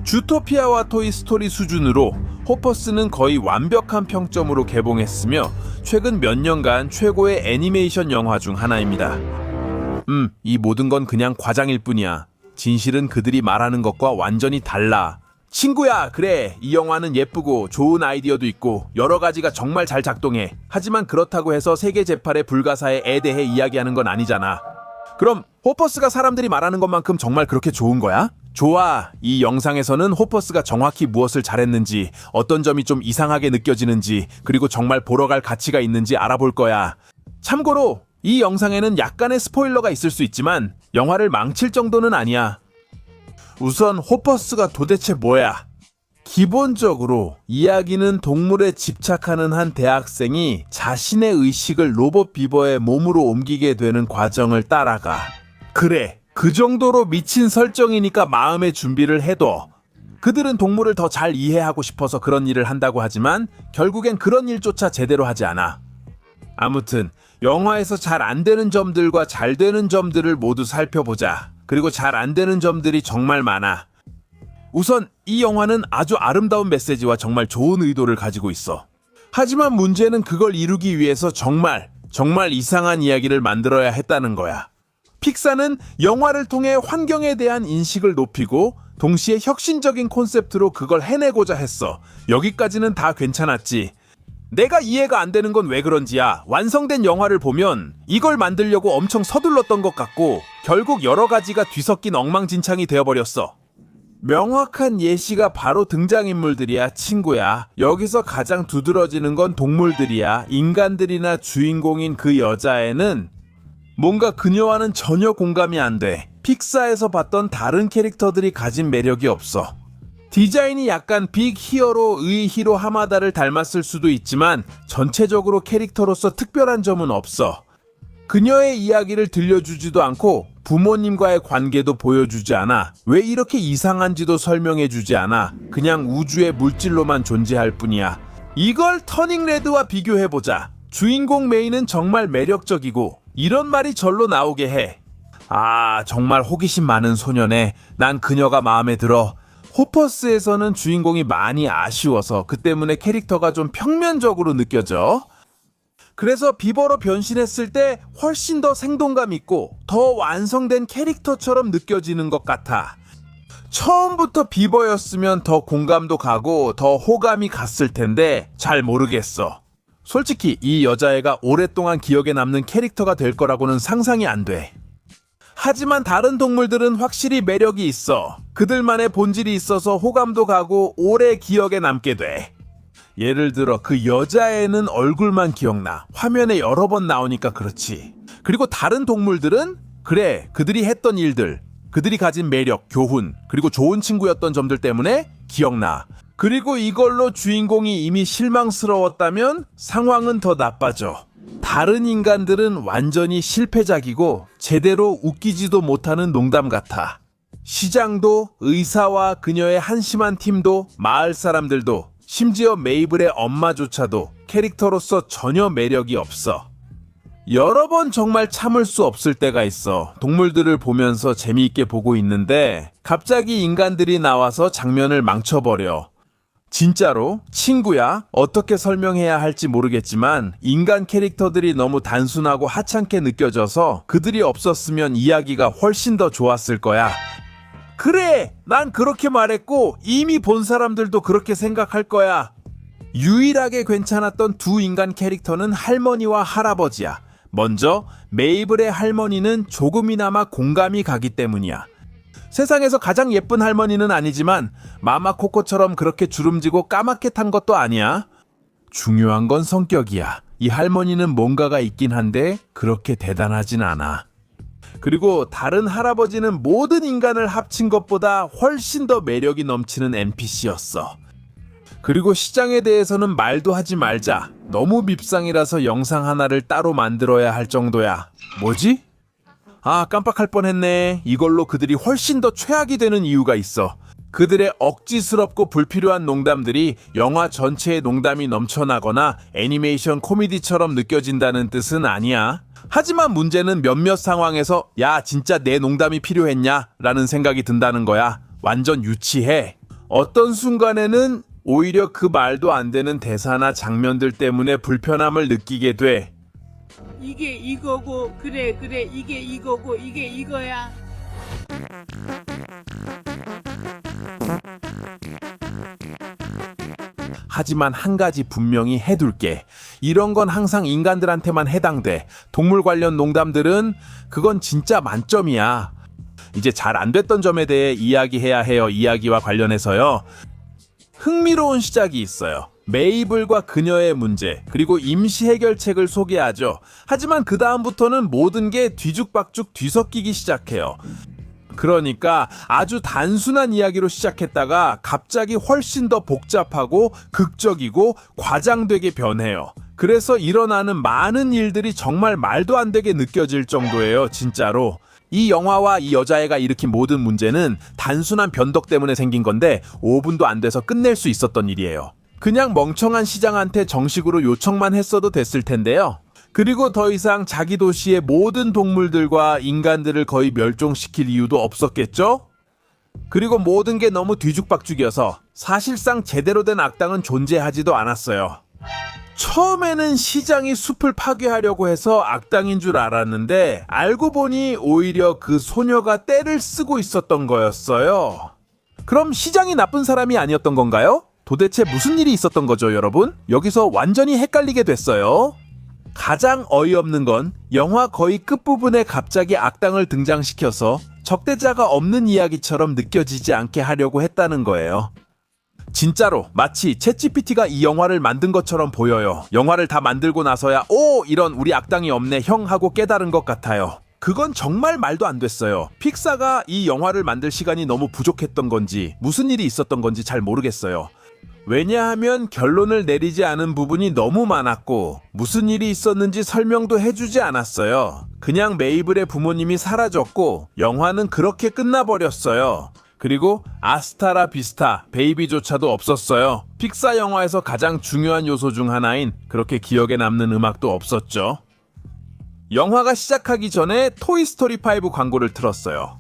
주토피아와 토이스토리 수준으로 호퍼스는 거의 완벽한 평점으로 개봉했으며 최근 몇 년간 최고의 애니메이션 영화 중 하나입니다. 이 모든 건 그냥 과장일 뿐이야. 진실은 그들이 말하는 것과 완전히 달라. 친구야, 그래, 이 영화는 예쁘고 좋은 아이디어도 있고 여러 가지가 정말 잘 작동해. 하지만 그렇다고 해서 세계 제8의 불가사의에 대해 이야기하는 건 아니잖아. 그럼 호퍼스가 사람들이 말하는 것만큼 정말 그렇게 좋은 거야? 좋아. 이 영상에서는 호퍼스가 정확히 무엇을 잘했는지, 어떤 점이 좀 이상하게 느껴지는지, 그리고 정말 보러 갈 가치가 있는지 알아볼 거야. 참고로 이 영상에는 약간의 스포일러가 있을 수 있지만 영화를 망칠 정도는 아니야. 우선 호퍼스가 도대체 뭐야? 기본적으로 이야기는 동물에 집착하는 한 대학생이 자신의 의식을 로봇 비버의 몸으로 옮기게 되는 과정을 따라가. 그래, 그 정도로 미친 설정이니까 마음의 준비를 해둬. 그들은 동물을 더 잘 이해하고 싶어서 그런 일을 한다고 하지만 결국엔 그런 일조차 제대로 하지 않아. 아무튼 영화에서 잘 안 되는 점들과 잘 되는 점들을 모두 살펴보자. 그리고 잘 안 되는 점들이 정말 많아. 우선 이 영화는 아주 아름다운 메시지와 정말 좋은 의도를 가지고 있어. 하지만 문제는 그걸 이루기 위해서 정말 이상한 이야기를 만들어야 했다는 거야. 픽사는 영화를 통해 환경에 대한 인식을 높이고 동시에 혁신적인 콘셉트로 그걸 해내고자 했어. 여기까지는 다 괜찮았지. 내가 이해가 안 되는 건 왜 그런지야. 완성된 영화를 보면 이걸 만들려고 엄청 서둘렀던 것 같고 결국 여러 가지가 뒤섞인 엉망진창이 되어버렸어. 명확한 예시가 바로 등장인물들이야, 친구야. 여기서 가장 두드러지는 건 동물들이야. 인간들이나 주인공인 그 여자애는 뭔가 그녀와는 전혀 공감이 안 돼. 픽사에서 봤던 다른 캐릭터들이 가진 매력이 없어. 디자인이 약간 빅 히어로의 히로 하마다를 닮았을 수도 있지만 전체적으로 캐릭터로서 특별한 점은 없어. 그녀의 이야기를 들려주지도 않고 부모님과의 관계도 보여주지 않아. 왜 이렇게 이상한지도 설명해주지 않아. 그냥 우주의 물질로만 존재할 뿐이야. 이걸 터닝 레드와 비교해보자. 주인공 메이는 정말 매력적이고 이런 말이 절로 나오게 해. 아, 정말 호기심 많은 소년에 난 그녀가 마음에 들어. 호퍼스에서는 주인공이 많이 아쉬워서 그 때문에 캐릭터가 좀 평면적으로 느껴져. 그래서 비버로 변신했을 때 훨씬 더 생동감 있고 더 완성된 캐릭터처럼 느껴지는 것 같아. 처음부터 비버였으면 더 공감도 가고 더 호감이 갔을 텐데 잘 모르겠어. 솔직히 이 여자애가 오랫동안 기억에 남는 캐릭터가 될 거라고는 상상이 안 돼. 하지만 다른 동물들은 확실히 매력이 있어. 그들만의 본질이 있어서 호감도 가고 오래 기억에 남게 돼. 예를 들어 그 여자애는 얼굴만 기억나. 화면에 여러 번 나오니까 그렇지. 그리고 다른 동물들은 그래, 그들이 했던 일들, 그들이 가진 매력, 교훈, 그리고 좋은 친구였던 점들 때문에 기억나. 그리고 이걸로 주인공이 이미 실망스러웠다면 상황은 더 나빠져. 다른 인간들은 완전히 실패작이고 제대로 웃기지도 못하는 농담 같아. 시장도, 의사와 그녀의 한심한 팀도, 마을 사람들도, 심지어 메이블의 엄마조차도 캐릭터로서 전혀 매력이 없어. 여러 번 정말 참을 수 없을 때가 있어. 동물들을 보면서 재미있게 보고 있는데 갑자기 인간들이 나와서 장면을 망쳐버려. 진짜로 친구야, 어떻게 설명해야 할지 모르겠지만 인간 캐릭터들이 너무 단순하고 하찮게 느껴져서 그들이 없었으면 이야기가 훨씬 더 좋았을 거야. 그래, 난 그렇게 말했고 이미 본 사람들도 그렇게 생각할 거야. 유일하게 괜찮았던 두 인간 캐릭터는 할머니와 할아버지야. 먼저 메이블의 할머니는 조금이나마 공감이 가기 때문이야. 세상에서 가장 예쁜 할머니는 아니지만 마마 코코처럼 그렇게 주름지고 까맣게 탄 것도 아니야. 중요한 건 성격이야. 이 할머니는 뭔가가 있긴 한데 그렇게 대단하진 않아. 그리고 다른 할아버지는 모든 인간을 합친 것보다 훨씬 더 매력이 넘치는 NPC였어. 그리고 시장에 대해서는 말도 하지 말자. 너무 밉상이라서 영상 하나를 따로 만들어야 할 정도야. 뭐지? 아, 깜빡할 뻔했네. 이걸로 그들이 훨씬 더 최악이 되는 이유가 있어. 그들의 억지스럽고 불필요한 농담들이 영화 전체에 농담이 넘쳐나거나 애니메이션 코미디처럼 느껴진다는 뜻은 아니야. 하지만 문제는 몇몇 상황에서 야, 진짜 내 농담이 필요했냐? 라는 생각이 든다는 거야. 완전 유치해. 어떤 순간에는 오히려 그 말도 안 되는 대사나 장면들 때문에 불편함을 느끼게 돼. 이게 이거고 그래 이게 이거고 이게 이거야. 하지만 한 가지 분명히 해둘게. 이런 건 항상 인간들한테만 해당돼. 동물 관련 농담들은 그건 진짜 만점이야. 이제 잘 안 됐던 점에 대해 이야기해야 해요. 이야기와 관련해서요. 흥미로운 시작이 있어요. 메이블과 그녀의 문제, 그리고 임시 해결책을 소개하죠. 하지만 그 다음부터는 모든 게 뒤죽박죽 뒤섞이기 시작해요. 그러니까 아주 단순한 이야기로 시작했다가 갑자기 훨씬 더 복잡하고 극적이고 과장되게 변해요. 그래서 일어나는 많은 일들이 정말 말도 안 되게 느껴질 정도예요, 진짜로. 이 영화와 이 여자애가 일으킨 모든 문제는 단순한 변덕 때문에 생긴 건데 5분도 안 돼서 끝낼 수 있었던 일이에요. 그냥 멍청한 시장한테 정식으로 요청만 했어도 됐을 텐데요. 그리고 더 이상 자기 도시의 모든 동물들과 인간들을 거의 멸종시킬 이유도 없었겠죠? 그리고 모든 게 너무 뒤죽박죽이어서 사실상 제대로 된 악당은 존재하지도 않았어요. 처음에는 시장이 숲을 파괴하려고 해서 악당인 줄 알았는데 알고 보니 오히려 그 소녀가 떼를 쓰고 있었던 거였어요. 그럼 시장이 나쁜 사람이 아니었던 건가요? 도대체 무슨 일이 있었던 거죠, 여러분? 여기서 완전히 헷갈리게 됐어요. 가장 어이없는 건 영화 거의 끝부분에 갑자기 악당을 등장시켜서 적대자가 없는 이야기처럼 느껴지지 않게 하려고 했다는 거예요. 진짜로 마치 챗GPT가 이 영화를 만든 것처럼 보여요. 영화를 다 만들고 나서야 오! 이런 우리 악당이 없네 형 하고 깨달은 것 같아요. 그건 정말 말도 안 됐어요. 픽사가 이 영화를 만들 시간이 너무 부족했던 건지 무슨 일이 있었던 건지 잘 모르겠어요. 왜냐하면 결론을 내리지 않은 부분이 너무 많았고 무슨 일이 있었는지 설명도 해주지 않았어요. 그냥 메이블의 부모님이 사라졌고 영화는 그렇게 끝나버렸어요. 그리고 아스타라 비스타 베이비조차도 없었어요. 픽사 영화에서 가장 중요한 요소 중 하나인 그렇게 기억에 남는 음악도 없었죠. 영화가 시작하기 전에 토이스토리5 광고를 틀었어요.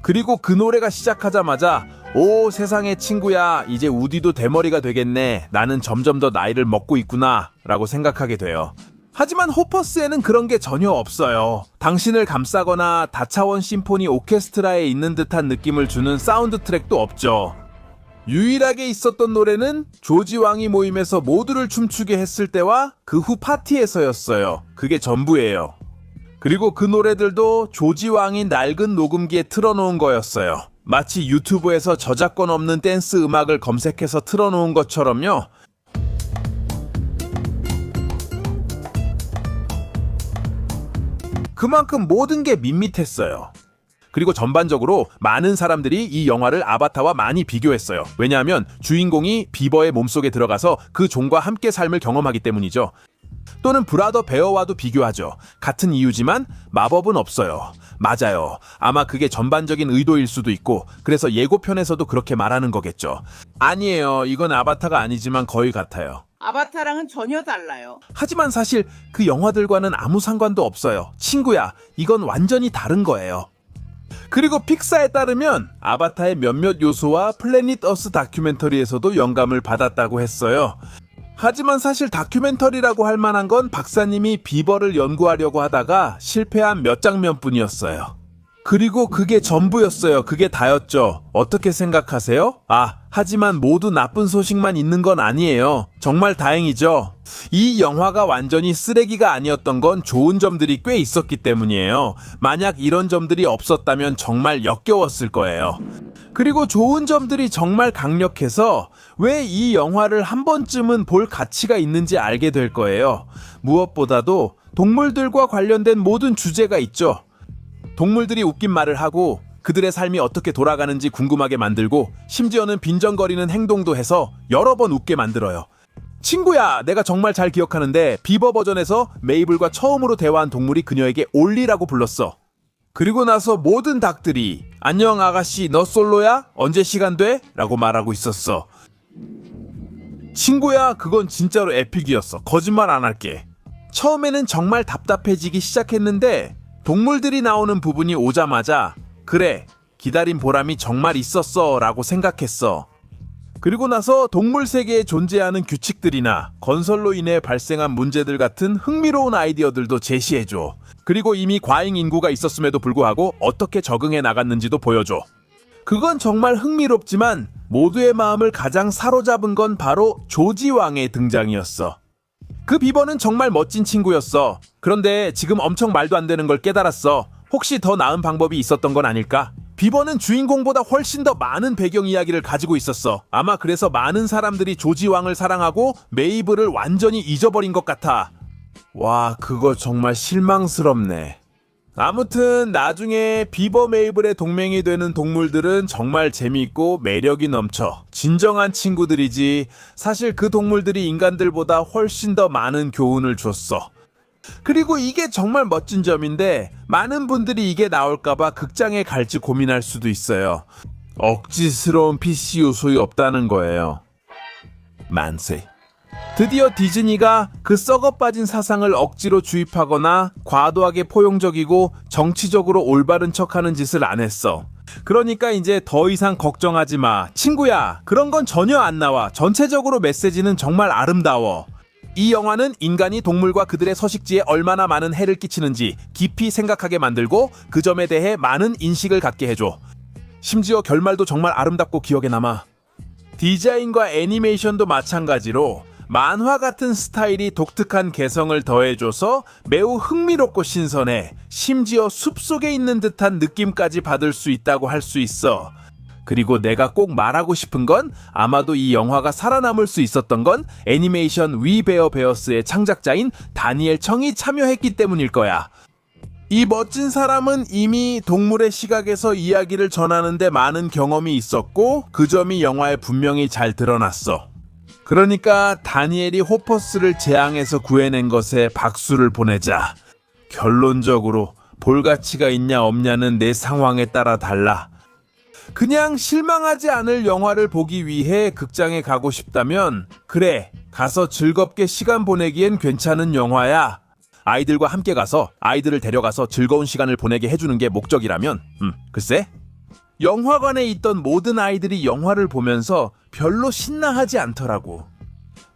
그리고 그 노래가 시작하자마자 오 세상에 친구야 이제 우디도 대머리가 되겠네 나는 점점 더 나이를 먹고 있구나 라고 생각하게 돼요. 하지만 호퍼스에는 그런 게 전혀 없어요. 당신을 감싸거나 다차원 심포니 오케스트라에 있는 듯한 느낌을 주는 사운드 트랙도 없죠. 유일하게 있었던 노래는 조지 왕이 모임에서 모두를 춤추게 했을 때와 그 후 파티에서였어요. 그게 전부예요. 그리고 그 노래들도 조지 왕이 낡은 녹음기에 틀어놓은 거였어요. 마치 유튜브에서 저작권 없는 댄스 음악을 검색해서 틀어놓은 것처럼요. 그만큼 모든 게 밋밋했어요. 그리고 전반적으로 많은 사람들이 이 영화를 아바타와 많이 비교했어요. 왜냐하면 주인공이 비버의 몸속에 들어가서 그 종과 함께 삶을 경험하기 때문이죠. 또는 브라더 베어와도 비교하죠. 같은 이유지만 마법은 없어요. 맞아요. 아마 그게 전반적인 의도일 수도 있고 그래서 예고편에서도 그렇게 말하는 거겠죠. 아니에요. 이건 아바타가 아니지만 거의 같아요. 아바타랑은 전혀 달라요. 하지만 사실 그 영화들과는 아무 상관도 없어요. 친구야, 이건 완전히 다른 거예요. 그리고 픽사에 따르면 아바타의 몇몇 요소와 플래닛 어스 다큐멘터리에서도 영감을 받았다고 했어요. 하지만 사실 다큐멘터리라고 할 만한 건 박사님이 비버를 연구하려고 하다가 실패한 몇 장면뿐이었어요. 그리고 그게 전부였어요. 그게 다였죠. 어떻게 생각하세요? 하지만 모두 나쁜 소식만 있는 건 아니에요. 정말 다행이죠. 이 영화가 완전히 쓰레기가 아니었던 건 좋은 점들이 꽤 있었기 때문이에요. 만약 이런 점들이 없었다면 정말 역겨웠을 거예요. 그리고 좋은 점들이 정말 강력해서 왜 이 영화를 한 번쯤은 볼 가치가 있는지 알게 될 거예요. 무엇보다도 동물들과 관련된 모든 주제가 있죠. 동물들이 웃긴 말을 하고 그들의 삶이 어떻게 돌아가는지 궁금하게 만들고 심지어는 빈정거리는 행동도 해서 여러 번 웃게 만들어요. 친구야, 내가 정말 잘 기억하는데 비버 버전에서 메이블과 처음으로 대화한 동물이 그녀에게 올리라고 불렀어. 그리고 나서 모든 닭들이 안녕 아가씨 너 솔로야? 언제 시간 돼? 라고 말하고 있었어. 친구야, 그건 진짜로 에픽이었어. 거짓말 안 할게. 처음에는 정말 답답해지기 시작했는데 동물들이 나오는 부분이 오자마자 그래, 기다린 보람이 정말 있었어 라고 생각했어. 그리고 나서 동물 세계에 존재하는 규칙들이나 건설로 인해 발생한 문제들 같은 흥미로운 아이디어들도 제시해줘. 그리고 이미 과잉 인구가 있었음에도 불구하고 어떻게 적응해 나갔는지도 보여줘. 그건 정말 흥미롭지만 모두의 마음을 가장 사로잡은 건 바로 조지 왕의 등장이었어. 그 비버는 정말 멋진 친구였어. 그런데 지금 엄청 말도 안 되는 걸 깨달았어. 혹시 더 나은 방법이 있었던 건 아닐까? 비버는 주인공보다 훨씬 더 많은 배경 이야기를 가지고 있었어. 아마 그래서 많은 사람들이 조지 왕을 사랑하고 메이블을 완전히 잊어버린 것 같아. 와, 그거 정말 실망스럽네. 아무튼 나중에 비버 메이블의 동맹이 되는 동물들은 정말 재미있고 매력이 넘쳐. 진정한 친구들이지. 사실 그 동물들이 인간들보다 훨씬 더 많은 교훈을 줬어. 그리고 이게 정말 멋진 점인데 많은 분들이 이게 나올까봐 극장에 갈지 고민할 수도 있어요. 억지스러운 PC 요소이 없다는 거예요. 만세. 드디어 디즈니가 그 썩어빠진 사상을 억지로 주입하거나 과도하게 포용적이고 정치적으로 올바른 척하는 짓을 안 했어. 그러니까 이제 더 이상 걱정하지 마. 친구야, 그런 건 전혀 안 나와. 전체적으로 메시지는 정말 아름다워. 이 영화는 인간이 동물과 그들의 서식지에 얼마나 많은 해를 끼치는지 깊이 생각하게 만들고 그 점에 대해 많은 인식을 갖게 해줘. 심지어 결말도 정말 아름답고 기억에 남아. 디자인과 애니메이션도 마찬가지로 만화 같은 스타일이 독특한 개성을 더해줘서 매우 흥미롭고 신선해. 심지어 숲속에 있는 듯한 느낌까지 받을 수 있다고 할 수 있어. 그리고 내가 꼭 말하고 싶은 건 아마도 이 영화가 살아남을 수 있었던 건 애니메이션 위 베어 베어스의 창작자인 다니엘 청이 참여했기 때문일 거야. 이 멋진 사람은 이미 동물의 시각에서 이야기를 전하는데 많은 경험이 있었고 그 점이 영화에 분명히 잘 드러났어. 그러니까 다니엘이 호퍼스를 재앙에서 구해낸 것에 박수를 보내자. 결론적으로 볼 가치가 있냐 없냐는 내 상황에 따라 달라. 그냥 실망하지 않을 영화를 보기 위해 극장에 가고 싶다면 그래, 가서 즐겁게 시간 보내기엔 괜찮은 영화야. 아이들과 함께 가서 아이들을 데려가서 즐거운 시간을 보내게 해주는 게 목적이라면 글쎄? 영화관에 있던 모든 아이들이 영화를 보면서 별로 신나하지 않더라고.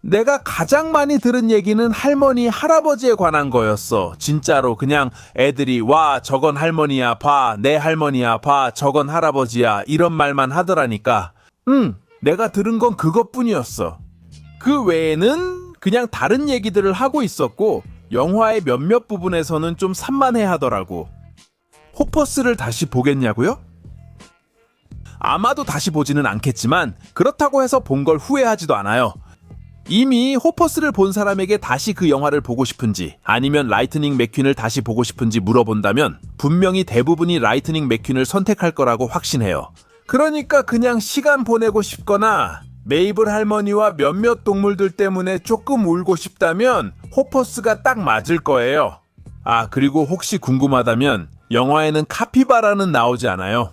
내가 가장 많이 들은 얘기는 할머니, 할아버지에 관한 거였어. 진짜로 그냥 애들이 와, 저건 할머니야, 봐, 내 할머니야, 봐, 저건 할아버지야, 이런 말만 하더라니까. 내가 들은 건 그것뿐이었어. 그 외에는 그냥 다른 얘기들을 하고 있었고 영화의 몇몇 부분에서는 좀 산만해 하더라고. 호퍼스를 다시 보겠냐고요? 아마도 다시 보지는 않겠지만 그렇다고 해서 본 걸 후회하지도 않아요. 이미 호퍼스를 본 사람에게 다시 그 영화를 보고 싶은지 아니면 라이트닝 맥퀸을 다시 보고 싶은지 물어본다면 분명히 대부분이 라이트닝 맥퀸을 선택할 거라고 확신해요. 그러니까 그냥 시간 보내고 싶거나 메이블 할머니와 몇몇 동물들 때문에 조금 울고 싶다면 호퍼스가 딱 맞을 거예요. 아, 그리고 혹시 궁금하다면 영화에는 카피바라는 나오지 않아요.